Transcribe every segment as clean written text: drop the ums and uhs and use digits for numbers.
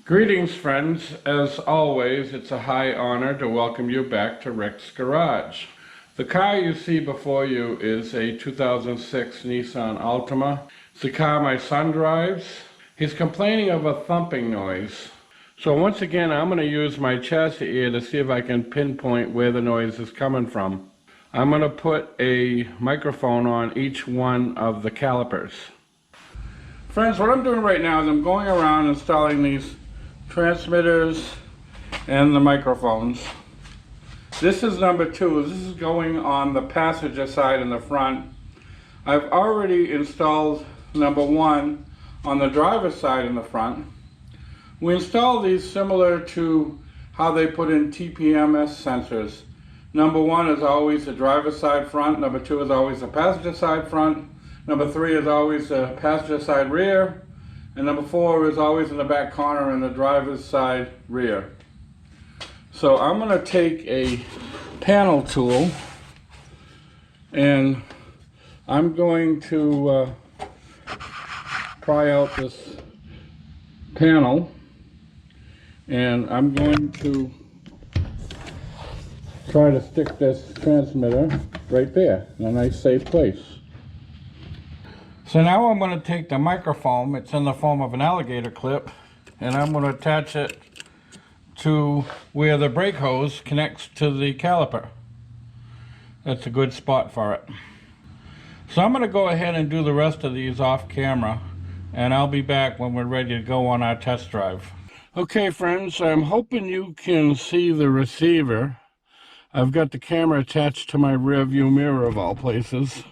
Greetings, friends. As always, it's a high honor to welcome you back to Rick's Garage. The car you see before you is a 2006 Nissan Altima. It's the car my son drives. He's complaining of a thumping noise. So once again, I'm going to use my chassis ear to see if I can pinpoint where the noise is coming from. I'm going to put a microphone on each one of the calipers. Friends, what I'm doing right now is I'm going around installing these transmitters and the microphones. This is number 2. This is going on the passenger side in the front. I've already installed number 1 on the driver's side in the front. We installed these similar to how they put in TPMS sensors. Number 1 is always the driver's side front, number 2 is always the passenger side front, number 3 is always the passenger side rear, and number 4 is always in the back corner in the driver's side rear. So I'm going to take a panel tool and I'm going to pry out this panel, and I'm going to try to stick this transmitter right there in a nice safe place. So now I'm going to take the microphone, it's in the form of an alligator clip, and I'm going to attach it to where the brake hose connects to the caliper. That's a good spot for it. So I'm going to go ahead and do the rest of these off camera, and I'll be back when we're ready to go on our test drive. Okay friends, I'm hoping you can see the receiver. I've got the camera attached to my rear view mirror of all places.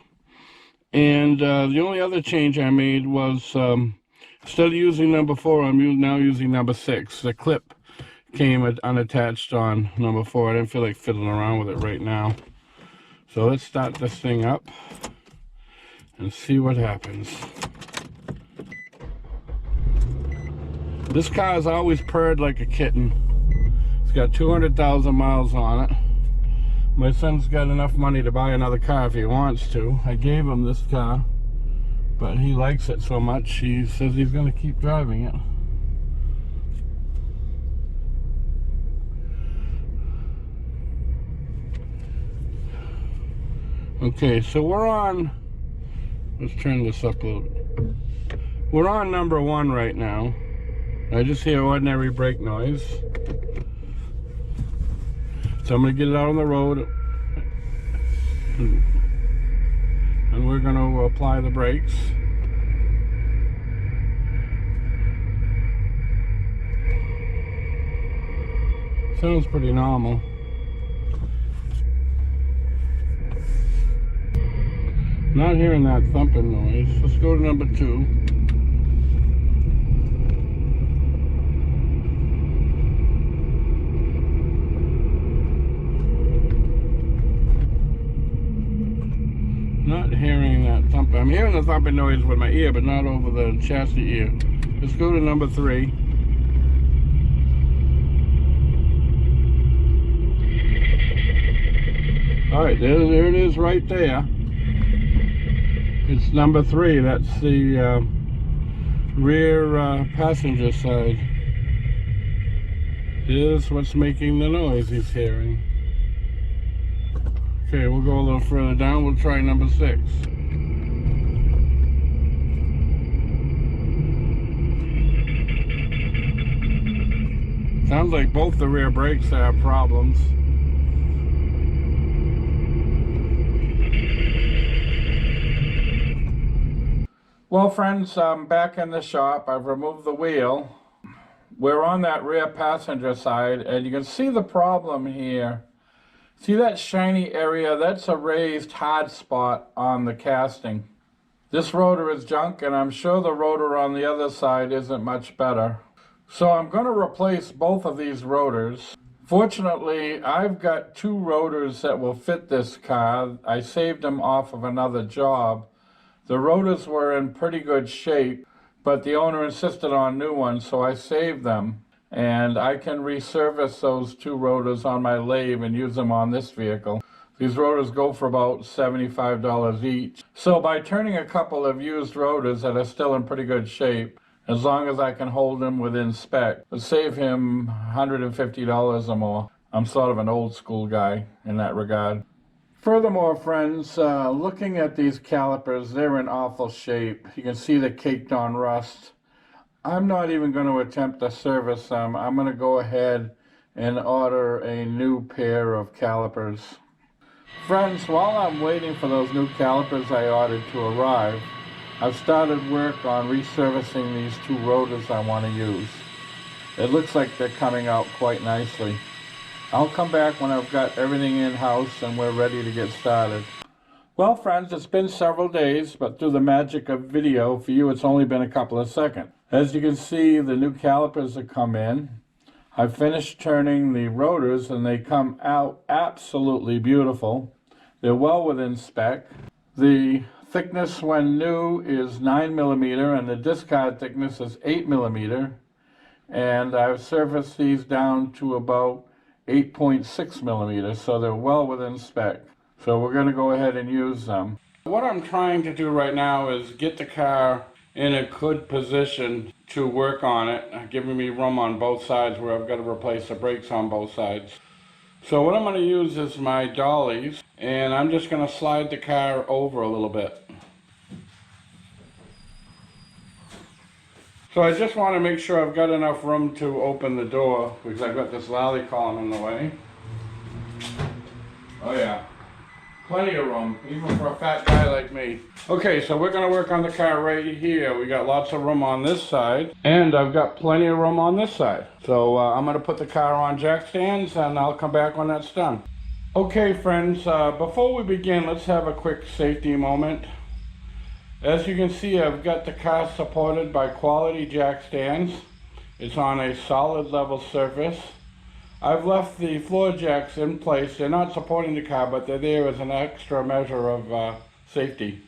And the only other change I made was, instead of using number 4, I'm now using number 6. The clip came unattached on number 4. I didn't feel like fiddling around with it right now. So let's start this thing up and see what happens. This car has always purred like a kitten. It's got 200,000 miles on it. My son's got enough money to buy another car if he wants to. I gave him this car, but he likes it so much, he says he's going to keep driving it. Okay, so we're on, let's turn this up a little bit. We're on number 1 right now. I just hear ordinary brake noise. So I'm going to get it out on the road and we're going to apply the brakes. Sounds pretty normal. Not hearing that thumping noise. Let's go to number 2. Not hearing that thumping. I'm hearing the thumping noise with my ear, but not over the chassis ear. Let's go to number 3. Alright, there it is right there. It's number 3. That's the rear passenger side. Here's what's making the noise he's hearing. Okay, we'll go a little further down. We'll try number 6. Sounds like both the rear brakes have problems. Well friends, I'm back in the shop. I've removed the wheel. We're on that rear passenger side, and you can see the problem here. See that shiny area? That's a raised hard spot on the casting. This rotor is junk, and I'm sure the rotor on the other side isn't much better. So I'm going to replace both of these rotors. Fortunately, I've got 2 rotors that will fit this car. I saved them off of another job. The rotors were in pretty good shape, but the owner insisted on new ones, so I saved them. And I can resurface those 2 rotors on my lathe and use them on this vehicle. These rotors go for about $75 each. So by turning a couple of used rotors that are still in pretty good shape, as long as I can hold him within spec. It'll save him $150 or more. I'm sort of an old school guy in that regard. Furthermore, friends, looking at these calipers, they're in awful shape. You can see they're caked on rust. I'm not even going to attempt to service them. I'm going to go ahead and order a new pair of calipers. Friends, while I'm waiting for those new calipers I ordered to arrive, I've started work on resurfacing these two rotors I want to use. It looks like they're coming out quite nicely. I'll come back when I've got everything in-house and we're ready to get started. Well, friends, it's been several days, but through the magic of video, for you it's only been a couple of seconds. As you can see, the new calipers have come in. I finished turning the rotors and they come out absolutely beautiful. They're well within spec. The thickness when new is 9mm and the discard thickness is 8mm. And I've surfaced these down to about 8.6mm, so they're well within spec. So we're going to go ahead and use them. What I'm trying to do right now is get the car in a good position to work on it, giving me room on both sides where I've got to replace the brakes on both sides. So what I'm going to use is my dollies, and I'm just going to slide the car over a little bit. So I just want to make sure I've got enough room to open the door because I've got this lally column in the way. Oh yeah. Plenty of room, even for a fat guy like me. Okay, so we're going to work on the car right here. We got lots of room on this side, and I've got plenty of room on this side. So I'm going to put the car on jack stands, and I'll come back when that's done. Okay, friends, before we begin, let's have a quick safety moment. As you can see, I've got the car supported by quality jack stands. It's on a solid level surface. I've left the floor jacks in place. They're not supporting the car, but they're there as an extra measure of safety.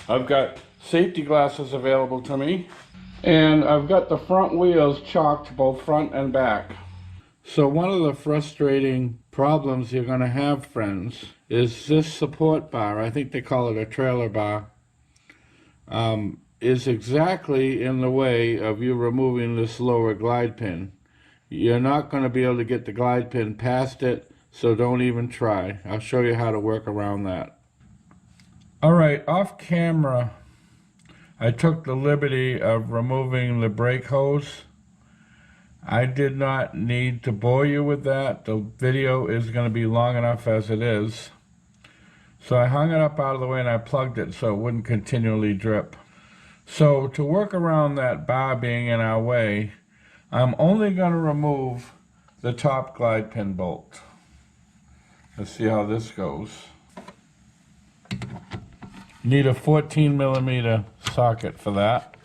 I've got safety glasses available to me, and I've got the front wheels chalked both front and back. So one of the frustrating problems you're going to have, friends, is this support bar. I think they call it a trailer bar. Is exactly in the way of you removing this lower glide pin. You're not going to be able to get the glide pin past it, so don't even try. I'll show you how to work around that. Alright, off camera, I took the liberty of removing the brake hose. I did not need to bore you with that. The video is going to be long enough as it is. So I hung it up out of the way and I plugged it so it wouldn't continually drip. So to work around that bar being in our way, I'm only going to remove the top glide pin bolt. Let's see how this goes. Need a 14mm socket for that.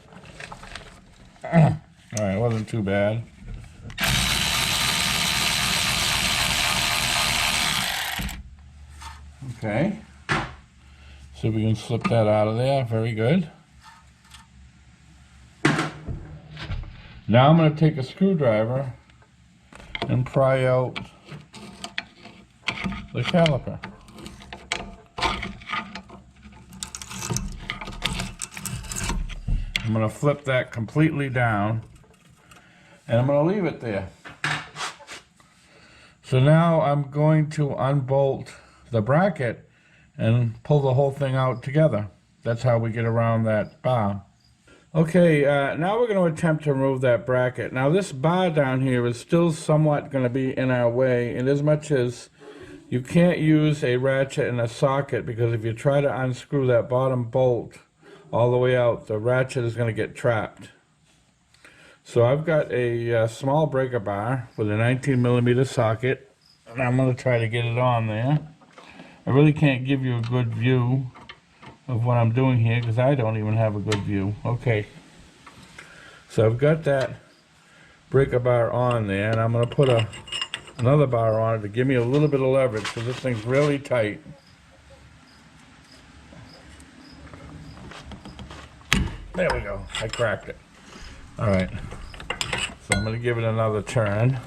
Alright, wasn't too bad. Okay. So we can slip that out of there. Very good. Now I'm going to take a screwdriver and pry out the caliper. I'm going to flip that completely down and I'm going to leave it there. So now I'm going to unbolt the bracket and pull the whole thing out together. That's how we get around that bar. Okay, now we're going to attempt to remove that bracket. Now this bar down here is still somewhat going to be in our way, in as much as you can't use a ratchet and a socket, because if you try to unscrew that bottom bolt all the way out, the ratchet is going to get trapped. So I've got a small breaker bar with a 19mm socket, and I'm going to try to get it on there. I really can't give you a good view of what I'm doing here because I don't even have a good view. Okay, so I've got that breaker bar on there, and I'm going to put another bar on it to give me a little bit of leverage because this thing's really tight. There we go, I cracked it. Alright, so I'm going to give it another turn.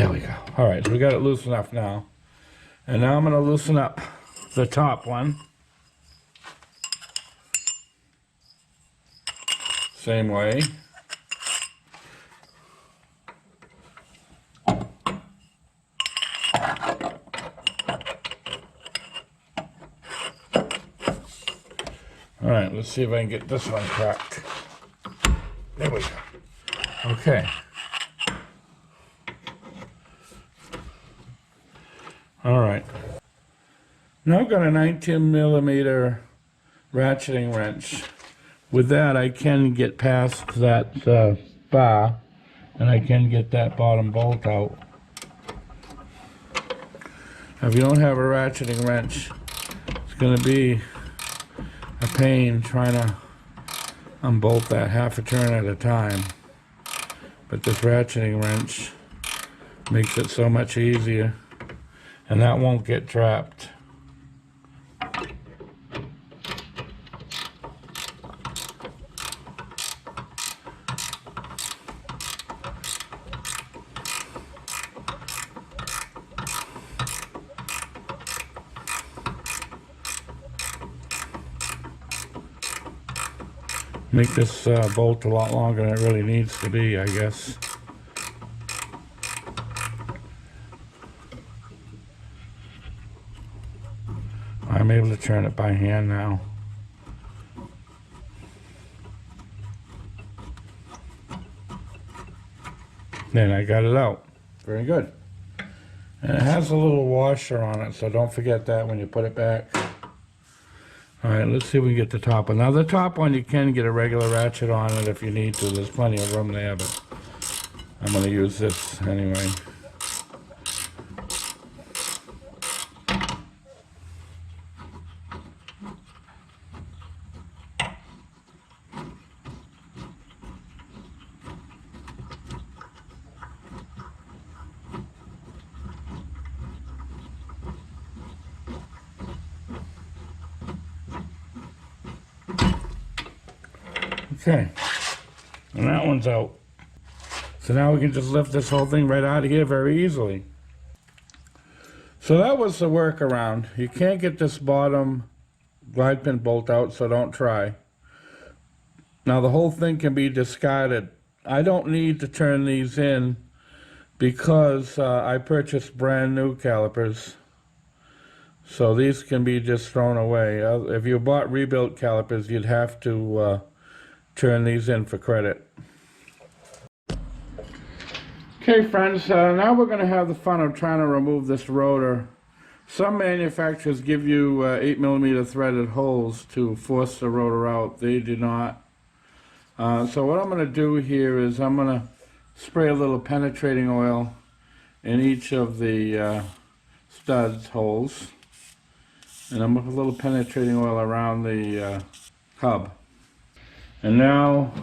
There we go. All right, so we got it loose enough now. And now I'm going to loosen up the top one. Same way. All right, let's see if I can get this one cracked. There we go. Okay. All right. Now I've got a 19mm ratcheting wrench. With that, I can get past that bar, and I can get that bottom bolt out. If you don't have a ratcheting wrench, it's going to be a pain trying to unbolt that half a turn at a time. But this ratcheting wrench makes it so much easier, and that won't get trapped. Make this bolt a lot longer than it really needs to be, I guess. I'm able to turn it by hand now. Then I got it out. Very good. And it has a little washer on it, so don't forget that when you put it back. All right, let's see if we can get the top one. Now the top one, you can get a regular ratchet on it if you need to. There's plenty of room there, but I'm going to use this anyway. Okay, and that one's out. So now we can just lift this whole thing right out of here very easily. So that was the workaround. You can't get this bottom glide pin bolt out, so don't try. Now the whole thing can be discarded. I don't need to turn these in because I purchased brand new calipers. So these can be just thrown away. If you bought rebuilt calipers, you'd have to turn these in for credit. Okay friends, now we're going to have the fun of trying to remove this rotor. Some manufacturers give you 8mm threaded holes to force the rotor out. They do not. So what I'm going to do here is I'm going to spray a little penetrating oil in each of the studs holes. And I'm going to put a little penetrating oil around the hub. And now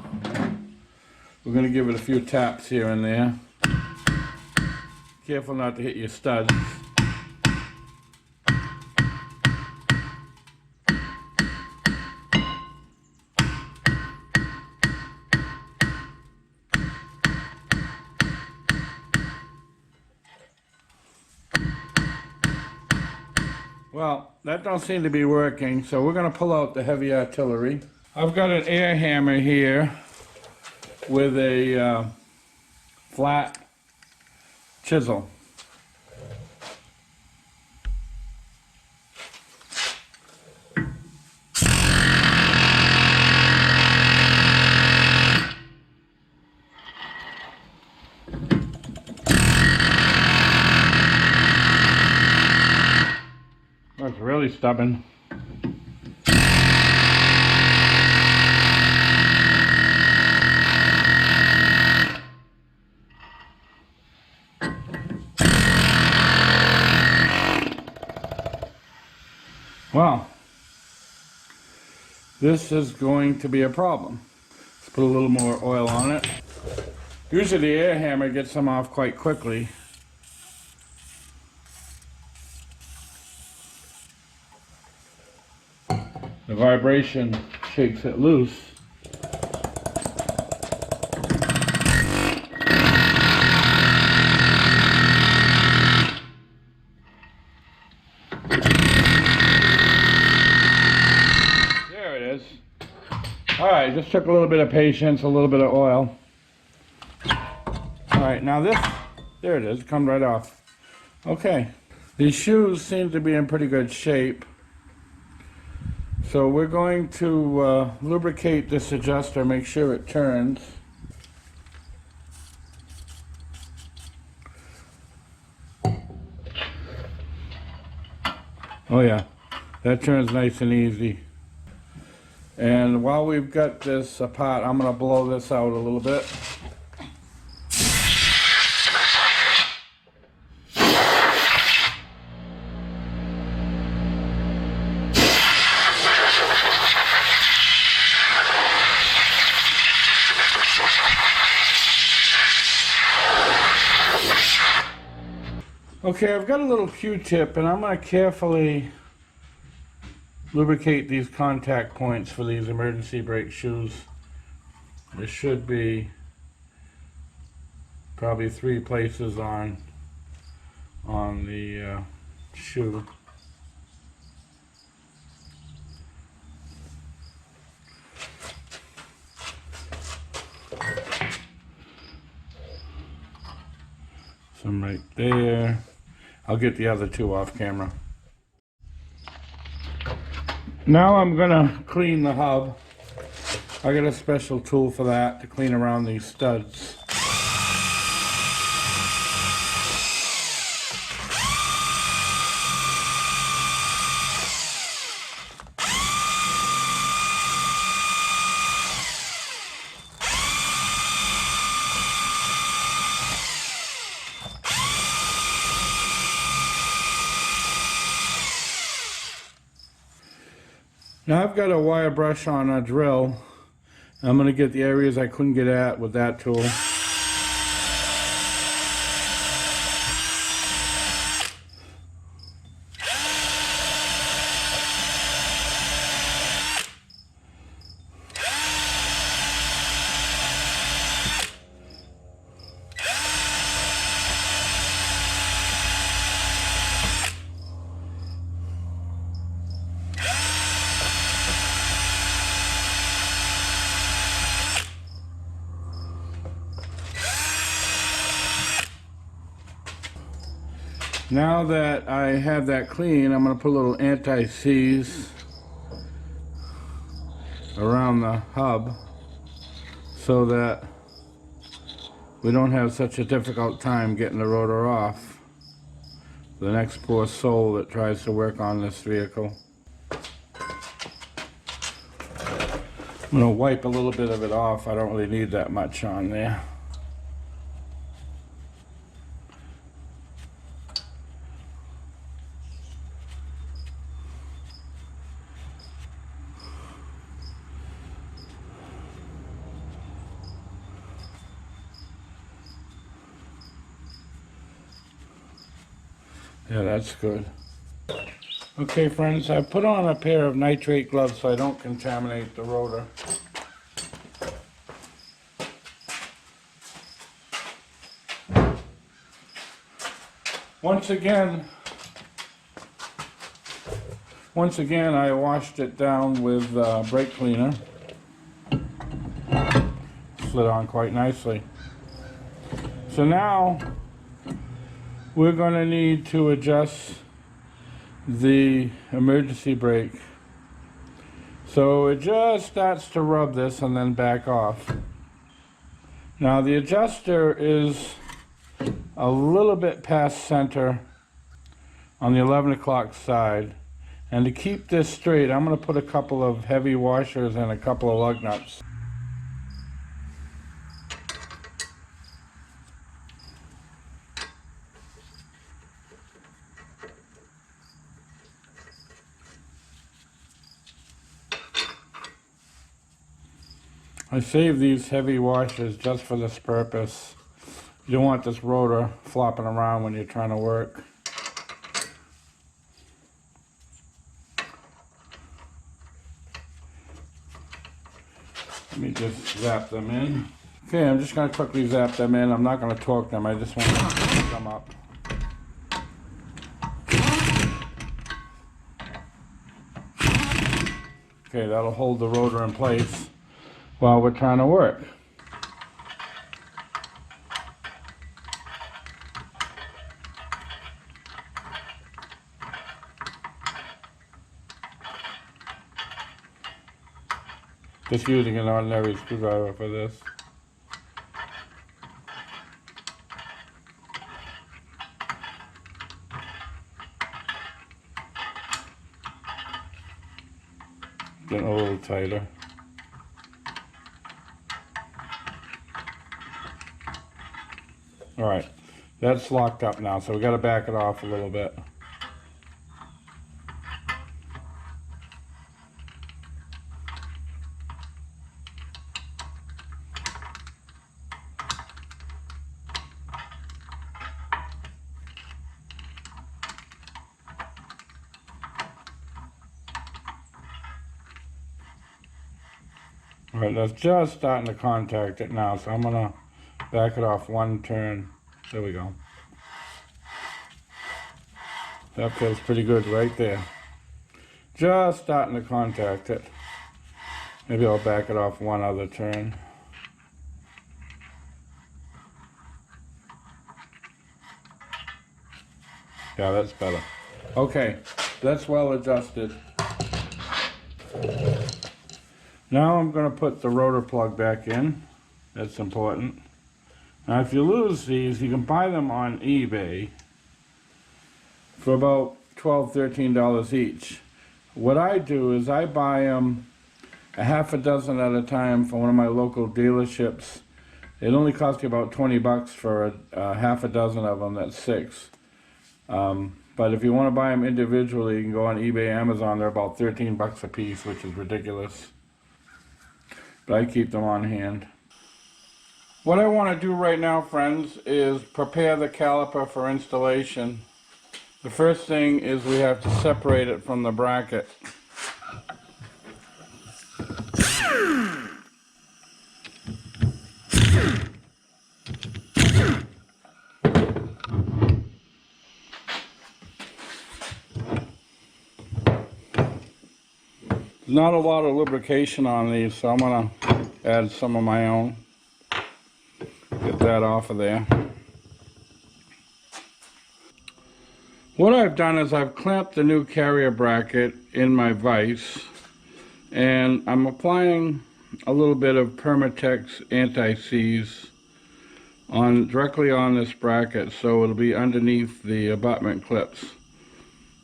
we're going to give it a few taps here and there. Careful not to hit your studs. Well, that don't seem to be working, so we're going to pull out the heavy artillery. I've got an air hammer here with a flat chisel. That's really stubborn. Well, this is going to be a problem. Let's put a little more oil on it. Usually the air hammer gets them off quite quickly. The vibration shakes it loose. is. Alright, just took a little bit of patience, a little bit of oil. Alright, now this, there it is, come right off. Okay, these shoes seem to be in pretty good shape. So we're going to lubricate this adjuster, make sure it turns. Oh yeah, that turns nice and easy. And while we've got this apart, I'm going to blow this out a little bit. Okay, I've got a little Q-tip and I'm going to carefully lubricate these contact points for these emergency brake shoes. There should be probably 3 places on the shoe. Some right there. I'll get the other 2 off camera. Now I'm gonna clean the hub. I got a special tool for that to clean around these studs. Now I've got a wire brush on a drill. I'm going to get the areas I couldn't get at with that tool. Now that I have that clean, I'm going to put a little anti-seize around the hub so that we don't have such a difficult time getting the rotor off the next poor soul that tries to work on this vehicle. I'm going to wipe a little bit of it off. I don't really need that much on there. Yeah, that's good. Okay, friends, I put on a pair of nitrate gloves so I don't contaminate the rotor. Once again, I washed it down with brake cleaner. Slid on quite nicely. So now we're going to need to adjust the emergency brake. So it just starts to rub this and then back off. Now the adjuster is a little bit past center on the 11 o'clock side. And to keep this straight, I'm going to put a couple of heavy washers and a couple of lug nuts. I save these heavy washers just for this purpose. You don't want this rotor flopping around when you're trying to work. Let me just zap them in. Okay, I'm just going to quickly zap them in. I'm not going to torque them. I just want to pick them up. Okay, that'll hold the rotor in place while we're trying to work. Just using an ordinary screwdriver for this. Getting a little tighter. Alright, that's locked up now, so we got to back it off a little bit. Alright, that's just starting to contact it now, so I'm going to back it off one turn. There we go. That feels pretty good right there. Just starting to contact it. Maybe I'll back it off one other turn. Yeah, that's better. Okay, that's well adjusted. Now I'm going to put the rotor plug back in. That's important. Now if you lose these, you can buy them on eBay for about $12, $13 each. What I do is I buy them a half a dozen at a time from one of my local dealerships. It only costs you about 20 bucks for a half a dozen of them, that's 6. But if you want to buy them individually, you can go on eBay, Amazon, they're about 13 bucks a piece, which is ridiculous. But I keep them on hand. What I want to do right now, friends, is prepare the caliper for installation. The first thing is we have to separate it from the bracket. There's not a lot of lubrication on these, so I'm going to add some of my own. Get that off of there. What I've done is I've clamped the new carrier bracket in my vise, and I'm applying a little bit of Permatex anti-seize directly on this bracket, so it'll be underneath the abutment clips.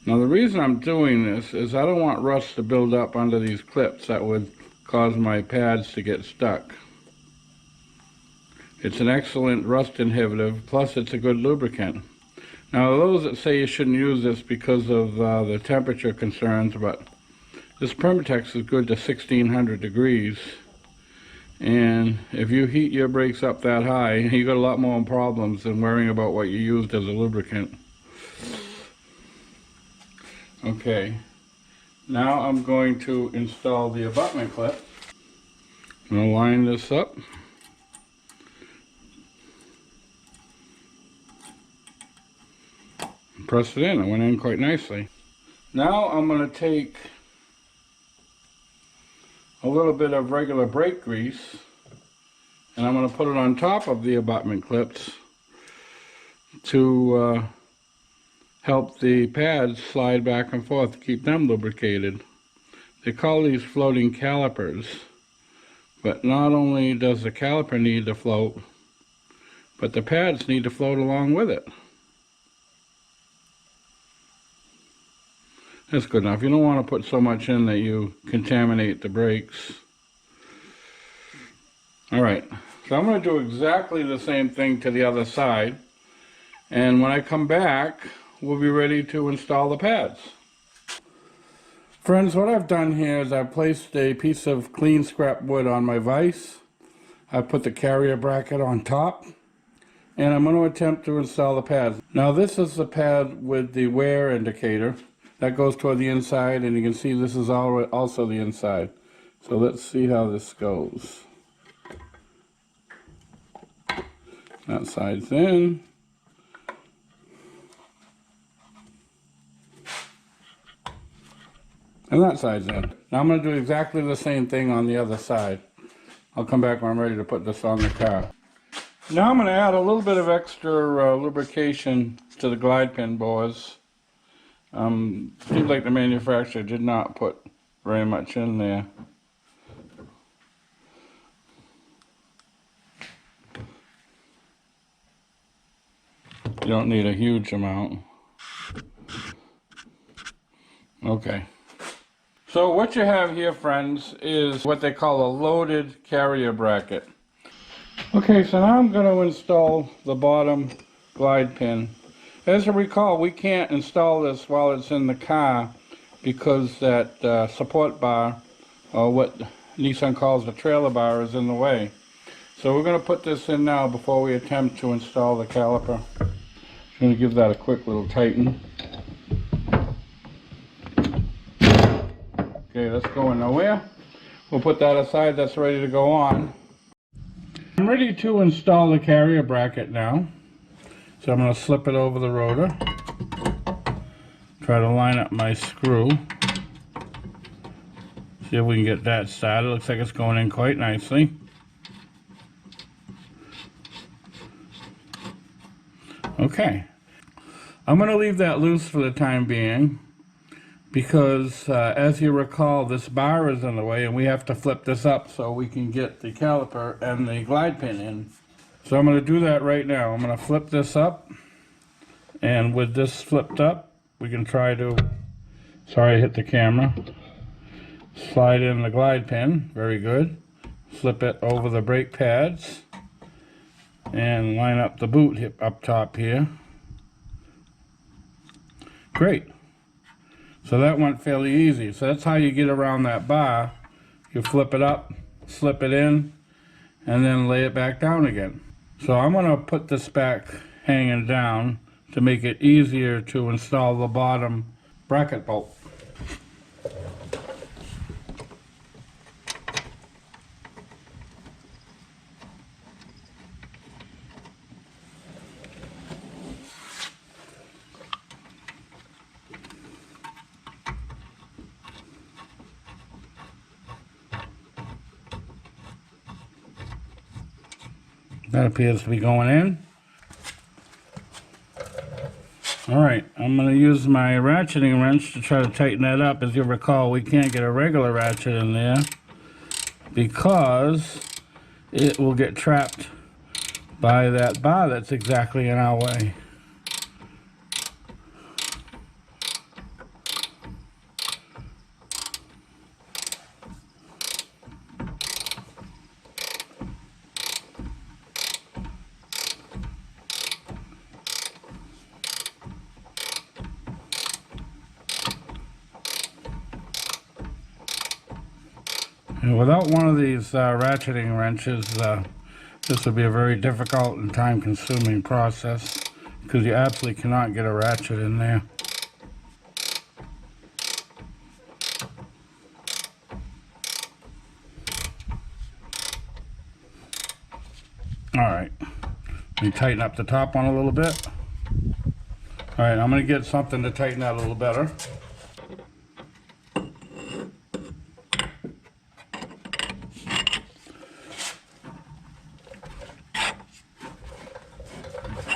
Now the reason I'm doing this is I don't want rust to build up under these clips. That would cause my pads to get stuck. It's an excellent rust inhibitor, plus it's a good lubricant. Now those that say you shouldn't use this because of the temperature concerns, but this Permatex is good to 1600 degrees. And if you heat your brakes up that high, you got a lot more problems than worrying about what you used as a lubricant. Okay, now I'm going to install the abutment clip. I'm going to line this up. Press it in. It went in quite nicely. Now I'm going to take a little bit of regular brake grease and I'm going to put it on top of the abutment clips to help the pads slide back and forth to keep them lubricated. They call these floating calipers, but not only does the caliper need to float, but the pads need to float along with it. That's good enough. You don't want to put so much in that you contaminate the brakes. Alright, so I'm going to do exactly the same thing to the other side, and when I come back we'll be ready to install the pads. Friends, what I've done here is I've placed a piece of clean scrap wood on my vise. I've put the carrier bracket on top, and I'm going to attempt to install the pads. Now this is the pad with the wear indicator. That goes toward the inside, and you can see this is also the inside. So let's see how this goes. That side's in. And that side's in. Now I'm going to do exactly the same thing on the other side. I'll come back when I'm ready to put this on the car. Now I'm going to add a little bit of extra lubrication to the glide pin bores. Seems like the manufacturer did not put very much in there. You don't need a huge amount. Okay. So what you have here, friends, is what they call a loaded carrier bracket. Okay, so now I'm going to install the bottom glide pin. As you recall, we can't install this while it's in the car because that support bar, or what Nissan calls the trailer bar, is in the way. So we're going to put this in now before we attempt to install the caliper. I'm going to give that a quick little tighten. Okay, that's going nowhere. We'll put that aside, that's ready to go on. I'm ready to install the carrier bracket now. So I'm going to slip it over the rotor. Try to line up my screw. See if we can get that started. Looks like it's going in quite nicely. Okay. I'm going to leave that loose for the time being because as you recall, this bar is in the way and we have to flip this up so we can get the caliper and the glide pin in. So I'm going to do that right now. I'm going to flip this up, and with this flipped up we can try to, sorry I hit the camera, slide in the glide pin. Very good. Flip it over the brake pads and line up the boot hip up top here. Great. So that went fairly easy. So that's how you get around that bar. You flip it up, slip it in, and then lay it back down again. So I'm going to put this back hanging down to make it easier to install the bottom bracket bolt. That appears to be going in. Alright, I'm going to use my ratcheting wrench to try to tighten that up. As you recall, we can't get a regular ratchet in there because it will get trapped by that bar that's exactly in our way. And without one of these ratcheting wrenches, this would be a very difficult and time-consuming process because you absolutely cannot get a ratchet in there. Alright, let me tighten up the top one a little bit. Alright, I'm going to get something to tighten that a little better.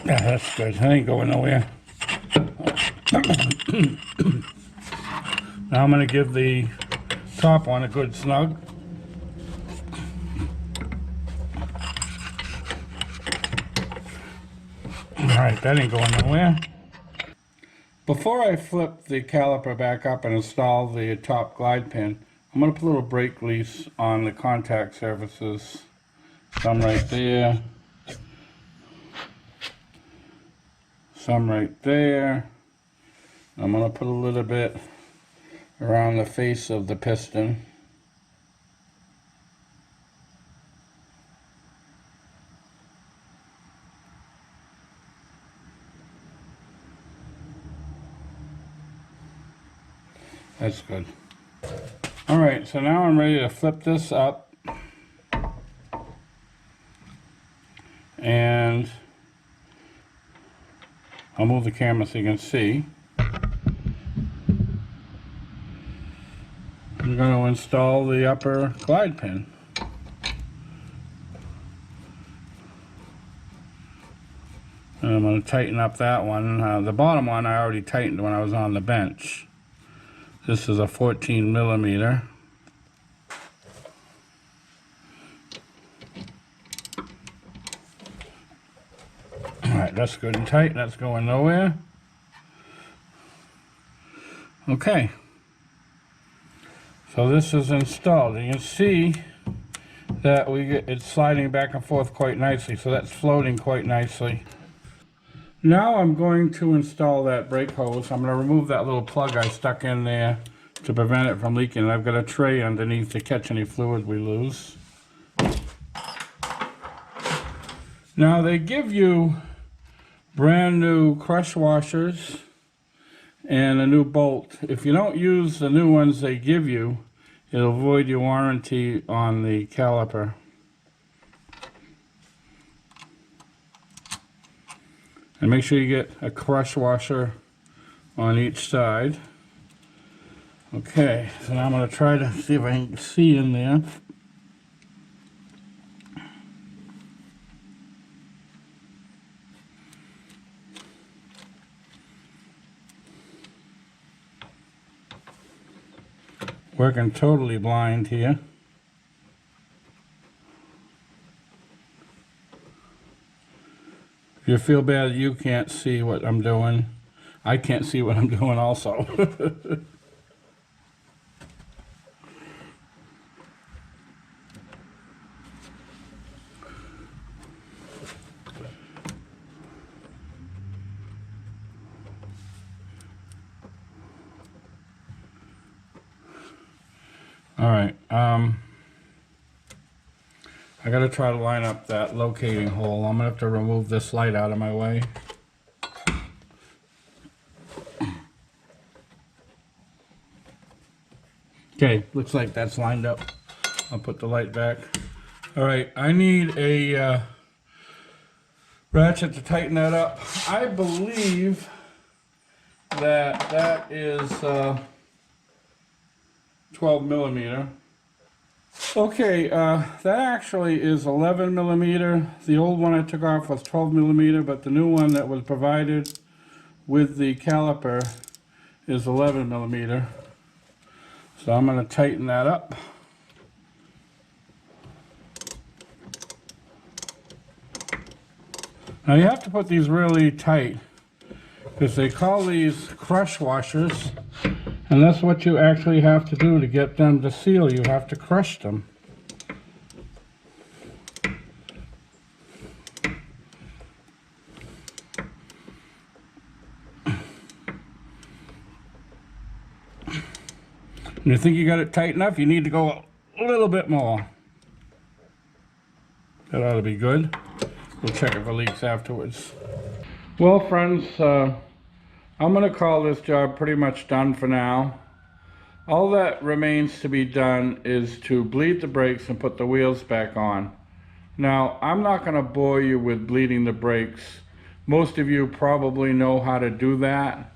Yeah, that's good. That ain't going nowhere. Now I'm going to give the top one a good snug. Alright, that ain't going nowhere. Before I flip the caliper back up and install the top glide pin, I'm going to put a little brake grease on the contact surfaces. Some right there. Some right there. I'm going to put a little bit around the face of the piston. That's good. Alright, so now I'm ready to flip this up. And I'll move the camera so you can see. going to install the upper glide pin. And I'm going to tighten up that one. The bottom one I already tightened when I was on the bench. This is a 14 millimeter. Alright, that's good and tight. That's going nowhere. Okay. So this is installed. You can see that it's sliding back and forth quite nicely. So that's floating quite nicely. Now I'm going to install that brake hose. I'm going to remove that little plug I stuck in there to prevent it from leaking. I've got a tray underneath to catch any fluid we lose. Now they give you brand new crush washers and a new bolt. If you don't use the new ones they give you, it'll void your warranty on the caliper. And make sure you get a crush washer on each side. Okay, so now I'm going to try to see if I can see in there. Working totally blind here. If you feel bad you can't see what I'm doing, I can't see what I'm doing also. Alright, I gotta try to line up that locating hole. I'm gonna have to remove this light out of my way. Okay, looks like that's lined up. I'll put the light back. Alright, I need a ratchet to tighten that up. I believe that is 12 millimeter. Okay, that actually is 11 millimeter. The old one I took off was 12 millimeter, but the new one that was provided with the caliper is 11 millimeter. So I'm going to tighten that up. Now you have to put these really tight because they call these crush washers, and that's what you actually have to do to get them to seal. You have to crush them. And you think you got it tight enough, you need to go a little bit more. That ought to be good. We'll check it for leaks afterwards. Well, friends, I'm going to call this job pretty much done for now. All that remains to be done is to bleed the brakes and put the wheels back on. Now, I'm not going to bore you with bleeding the brakes. Most of you probably know how to do that.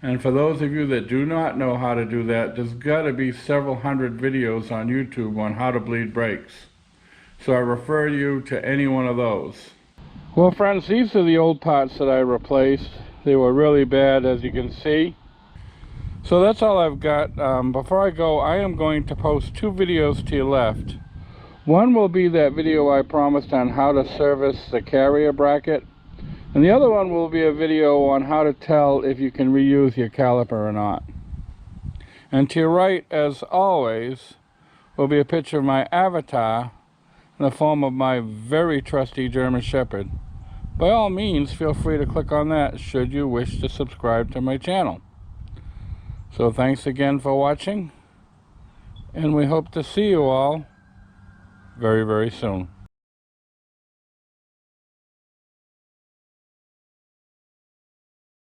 And for those of you that do not know how to do that, there's got to be several hundred videos on YouTube on how to bleed brakes. So I refer you to any one of those. Well, friends, these are the old parts that I replaced. They were really bad, as you can see. So that's all I've got. Before I go, I am going to post two videos to your left. One will be that video I promised on how to service the carrier bracket. And the other one will be a video on how to tell if you can reuse your caliper or not. And to your right, as always, will be a picture of my avatar in the form of my very trusty German Shepherd. By all means, feel free to click on that should you wish to subscribe to my channel. So thanks again for watching, and we hope to see you all very, very soon.